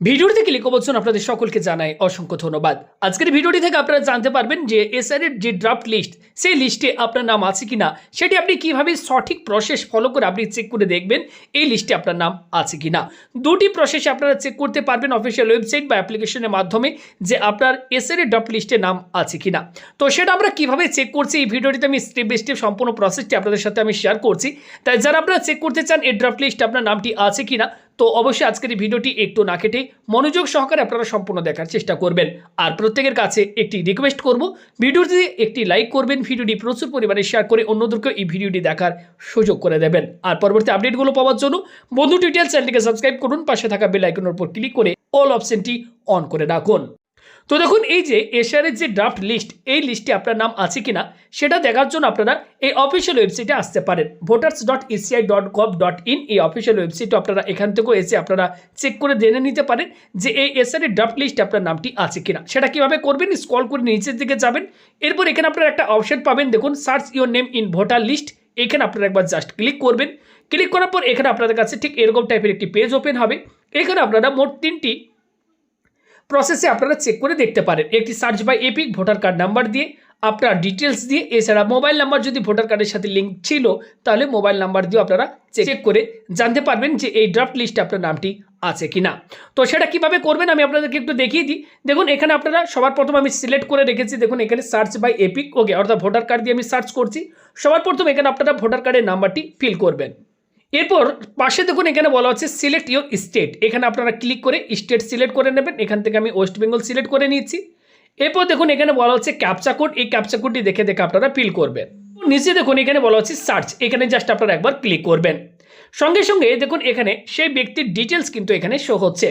ভিডিওতে ক্লিক করার জন্য আপনাদের সকলকে জানাই অসংখ্য ধন্যবাদ। আজকের ভিডিওটি থেকে আপনারা জানতে পারবেন যে এসআইআর যে ড্রাফট লিস্ট সেই লিস্টে আপনার নাম আছে কিনা, সেটি আপনি কিভাবে সঠিক প্রসেস ফলো করে আপনি চেক করে দেখবেন এই লিস্টে আপনার নাম আছে কিনা। দুটি প্রসেসে আপনারা চেক করতে পারবেন অফিসিয়াল ওয়েবসাইট বা অ্যাপ্লিকেশনের মাধ্যমে যে আপনার এসআইআর ড্রাফট লিস্টে নাম আছে কিনা। তো সেটা আমরা কিভাবে চেক করছি এই ভিডিওটিতে আমি স্টেপ বাই স্টেপ সম্পূর্ণ প্রসেসটি আপনাদের সাথে আমি শেয়ার করছি। তাই যারা আপনারা চেক করতে চান এই ড্রাফট লিস্টে আপনার নামটি আছে কিনা, তো অবশ্যই আজকের এই ভিডিওটি একটু না কেটে মনোযোগ সহকারে আপনারা সম্পূর্ণ দেখার চেষ্টা করবেন। আর প্রত্যেকের কাছে একটি রিকোয়েস্ট করব, ভিডিওটি একটি লাইক করবেন, ভিডিওটি প্রচুর পরিমাণে শেয়ার করে অন্যদেরকে এই ভিডিওটি দেখার সুযোগ করে দেবেন। আর পরবর্তী আপডেটগুলো পাওয়ার জন্য বন্ধু ডিটেলস চ্যানেলটিকে সাবস্ক্রাইব করুন, পাশে থাকা বেল আইকনের উপর ক্লিক করে অল অপশনটি অন করে রাখুন। তো দেখুন, এই যে এসআইআর যে ড্রাফট লিস্ট, এই লিস্টে আপনার নাম আছে কিনা সেটা দেখার জন্য আপনারা এই অফিসিয়াল ওয়েবসাইটে আসতে পারেন। voters.eci.gov.in এই অফিসিয়াল ওয়েবসাইটে আপনারা এখান থেকেও এসে আপনারা চেক করে জেনে নিতে পারেন যে এই এসআইআর ড্রাফট লিস্টে আপনার নামটি আছে কিনা। সেটা কিভাবে করবেন, স্ক্রল করে নিচের দিকে যাবেন, এরপর এখানে আপনারা একটা অপশন পাবেন, দেখুন search your name in voter list. এখানে আপনারা একবার জাস্ট ক্লিক করবেন। ক্লিক করার পর এখানে আপনাদের কাছে ঠিক এরকম টাইপের একটি পেজ ওপেন হবে। এখানে আপনারা মোট 3টি প্রসেসে আপনারা চেক করে দেখতে পারেন। একটি search by EPIC, voter card number দিয়ে, আপনার ডিটেলস দিয়ে, এছাড়া মোবাইল নাম্বার যদি ভোটার কার্ডের সাথে লিঙ্ক ছিল তাহলে মোবাইল নাম্বার দিয়েও আপনারা চেক করে জানতে পারবেন যে এই ড্রাফট লিস্টে আপনার নামটি আছে কিনা। তো সেটা কিভাবে করবেন আমি আপনাদেরকে একটু দেখিয়ে দিই। দেখুন, এখানে আপনারা সবার প্রথম আমি সিলেক্ট করে রেখেছি, দেখুন এখানে সার্চ বাই এপিক, ওকে, অর্থাৎ ভোটার কার্ড দিয়ে আমি সার্চ করছি। সবার প্রথম এখানে আপনারা ভোটার কার্ডের নাম্বারটি ফিল করবেন। এরপর পাশে দেখুন এখানে বলা হচ্ছে সিলেক্ট ইউর স্টেট, এখানে আপনারা ক্লিক করে স্টেট সিলেক্ট করে নেবেন। এখান থেকে আমি ওয়েস্ট বেঙ্গল সিলেক্ট করে নিয়েছি। এরপর দেখুন এখানে বলা হচ্ছে ক্যাপচা কোড, এই ক্যাপচা কোডটি দেখে আপনারা ফিল করবেন। নিচে দেখুন এখানে বলা হচ্ছে সার্চ, এখানে জাস্ট আপনারা একবার ক্লিক করবেন। সঙ্গে সঙ্গে দেখুন এখানে সেই ব্যক্তির ডিটেলস কিন্তু এখানে শো হচ্ছে।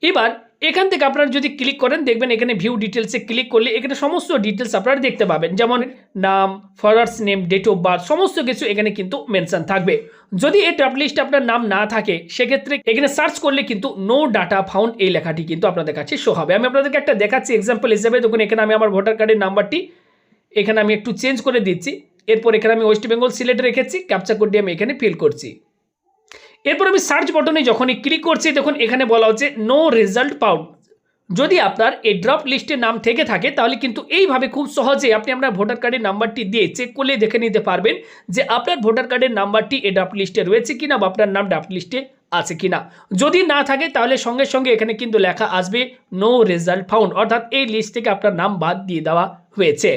এবার এখান থেকে আপনারা যদি ক্লিক করেন দেখবেন এখানে ভিউ ডিটেলসে ক্লিক করলে এখানে সমস্ত ডিটেলস আপনারা দেখতে পাবেন, যেমন নাম, father's name, date of birth, সমস্ত কিছু এখানে কিন্তু মেনশন থাকবে। যদি এই ড্রাফট লিস্টে আপনার নাম না থাকে সেক্ষেত্রে এখানে সার্চ করলে কিন্তু নো ডাটা ফাউন্ড এই লেখাটি কিন্তু আপনাদের কাছে শো হবে। আমি আপনাদেরকে একটা দেখাচ্ছি এক্সাম্পল হিসেবে। দেখুন এখানে আমি আমার ভোটার কার্ডের নাম্বারটি এখানে আমি একটু চেঞ্জ করে দিচ্ছি। এরপর এখানে আমি ওয়েস্ট বেঙ্গল সিলেক্ট রেখেছি, ক্যাপচা কোডটি আমি এখানে ফিল করছি। এরপর আমি সার্চ বটনে যখনই ক্লিক করছি দেখুন এখানে বলা হচ্ছে নো রেজাল্ট পাউন্ড। যদি আপনার এই ড্রাফট লিস্টে নাম থেকে থাকে তাহলে কিন্তু এইভাবে খুব সহজে আপনি আপনার ভোটার কার্ডের নাম্বারটি দিয়ে চেক করলে দেখে নিতে পারবেন যে আপনার ভোটার কার্ডের নাম্বারটি এই ড্রাফট লিস্টে রয়েছে কিনা বা আপনার নাম ড্রাফট লিস্টে আছে কিনা। যদি না থাকে তাহলে সঙ্গে সঙ্গে এখানে কিন্তু লেখা আসবে নো রেজাল্ট ফাউন্ড, অর্থাৎ এই লিস্ট থেকে আপনার নাম বাদ দিয়ে দেওয়া হয়েছে।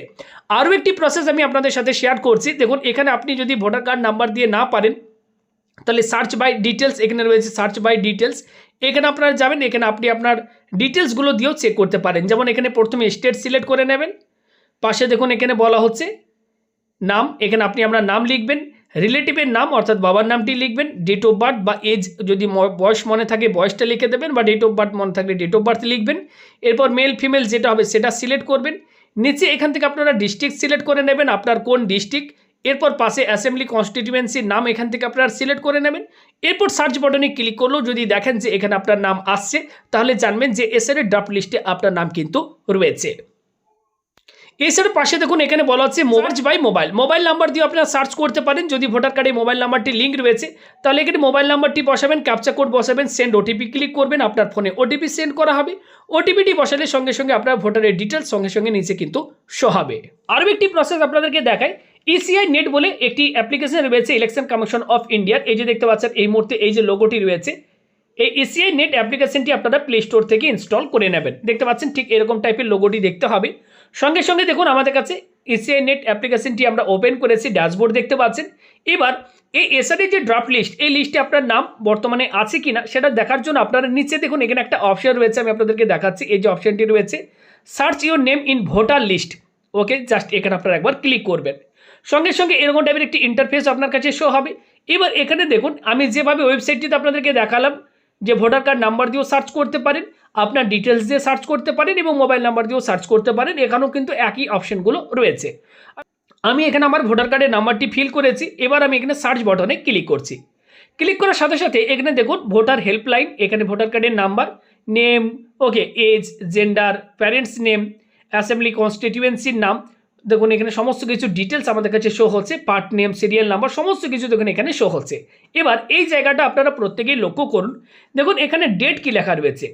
আরও একটি প্রসেস আমি আপনাদের সাথে শেয়ার করছি। দেখুন এখানে আপনি যদি ভোটার কার্ড নাম্বার দিয়ে না পারেন তাহলে সার্চ বাই ডিটেলস, এখানে রয়েছে সার্চ বাই ডিটেলস, এখানে আপনারা যাবেন, এখানে আপনি আপনার ডিটেলসগুলো দিয়েও চেক করতে পারেন। যেমন এখানে প্রথমে স্টেট সিলেক্ট করে নেবেন, পাশে দেখুন এখানে বলা হচ্ছে নাম, এখানে আপনি আপনার নাম লিখবেন, রিলেটিভের নাম অর্থাৎ বাবার নামটি লিখবেন, ডেট অফ বার্থ বা এজ যদি বয়স মনে থাকে বয়সটা লিখে দেবেন, বা ডেট অফ বার্থ মনে থাকলে ডেট অফ বার্থ লিখবেন। এরপর মেল ফিমেল যেটা হবে সেটা সিলেক্ট করবেন। নিচে এখান থেকে আপনারা ডিস্ট্রিক্ট সিলেক্ট করে নেবেন, আপনার কোন ডিস্ট্রিক্ট। এরপর পাশে অ্যাসেম্বলি কনস্টিটিউয়েন্সির নাম এখান থেকে আপনারা সিলেক্ট করে নেবেন। এরপর সার্চ বাটনে ক্লিক করলেও যদি দেখেন যে এখানে আপনার নাম আসছে তাহলে জানবেন যে এসআইআর ড্রাফট লিস্টে আপনার নাম কিন্তু রয়েছে। এছাড়া পাশে দেখুন এখানে বলা হচ্ছে সার্চ বাই মোবাইল নাম্বার দিয়ে আপনারা সার্চ করতে পারেন। যদি ভোটার কার্ডে মোবাইল নাম্বারটি লিঙ্ক রয়েছে তাহলে এখানে মোবাইল নাম্বারটি বসাবেন, ক্যাপচা কোড বসাবেন, সেন্ড ওটিপি ক্লিক করবেন, আপনার ফোনে ওটিপি সেন্ড করা হবে। ওটিপিটি বসালে সঙ্গে সঙ্গে আপনার ভোটারের ডিটেলস সঙ্গে সঙ্গে নিচে কিন্তু শো হবে। আরও একটি প্রসেস আপনাদেরকে দেখায়, ইসিআই নেট বলে একটি অ্যাপ্লিকেশন রয়েছে ইলেকশন কমিশন অফ ইন্ডিয়ার। এই যে দেখতে পাচ্ছেন এই মুহূর্তে এই যে লোগোটি রয়েছে, এই ইসিআই নেট অ্যাপ্লিকেশনটি আপনারা প্লে স্টোর থেকে ইনস্টল করে নেবেন। দেখতে পাচ্ছেন ঠিক এরকম টাইপের লোগোটি দেখতে হবে। সঙ্গে সঙ্গে দেখুন আমাদের কাছে ইসিআই নেট অ্যাপ্লিকেশনটি আমরা ওপেন করেছি, ড্যাশবোর্ড দেখতে পাচ্ছেন। এবার এই এসআইআর যে ড্রাফট লিস্ট, এই লিস্টে আপনার নাম বর্তমানে আছে কিনা সেটা দেখার জন্য আপনারা নিচে দেখুন এখানে একটা অপশন রয়েছে, আমি আপনাদেরকে দেখাচ্ছি। এই যে অপশনটি রয়েছে search your name in voter list, okay, just এখানে আপনারা একবার ক্লিক করবেন। সঙ্গে সঙ্গে এরকম টাইপের একটি ইন্টারফেস আপনার কাছে শো হবে। এবার এখানে দেখুন আমি যেভাবে ওয়েবসাইটটিতে আপনাদেরকে দেখালাম যে ভোটার কার্ড নাম্বার দিয়েও সার্চ করতে পারেন, আপনার ডিটেলস দিয়ে সার্চ করতে পারেন এবং মোবাইল নাম্বার দিয়েও সার্চ করতে পারেন, এখানেও কিন্তু একই অপশনগুলো রয়েছে। আমি এখানে আমার ভোটার কার্ডের নাম্বারটি ফিল করেছি। এবার আমি এখানে সার্চ বাটনে ক্লিক করছি। ক্লিক করার সাথে সাথে এখানে দেখুন ভোটার হেল্পলাইন, এখানে ভোটার কার্ডের number, name, okay, age, gender, parents name, assembly কনস্টিটিউয়েন্সির নাম, দেখুন এখানে সমস্ত কিছু ডিটেলস আমাদের কাছে শো হচ্ছে, পার্ট নেম, সিরিয়াল নাম্বার, সমস্ত কিছু দেখুন এখানে শো হচ্ছে। এবার এই জায়গাটা আপনারা প্রত্যেকেই লক্ষ্য করুন, দেখুন এখানে ডেট কি লেখা রয়েছে,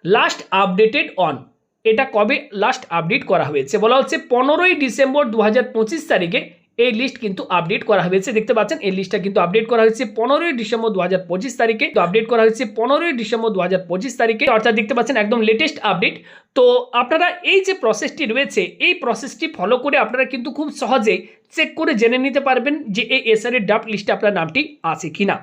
লাস্ট আপডেটেড অন, এটা কবে লাস্ট আপডেট করা হয়েছে বলা হচ্ছে 15ই ডিসেম্বর 2025 তারিখে এই লিস্ট কিন্তু আপডেট করা হয়েছে। দেখতে পাচ্ছেন এই লিস্টটা কিন্তু আপডেট করা হয়েছে 15ই ডিসেম্বর 2025 তারিখে। তো আপডেট করা হয়েছে 15ই ডিসেম্বর 2025 তারিখে, অর্থাৎ দেখতে পাচ্ছেন একদম লেটেস্ট আপডেট। তো আপনারা এই যে প্রসেসটি রয়েছে এই প্রসেসটি ফলো করে আপনারা কিন্তু খুব সহজেই চেক করে জেনে নিতে পারবেন যে এই এসআরএ ড্রাফট লিস্টে আপনার নামটি আছে কিনা।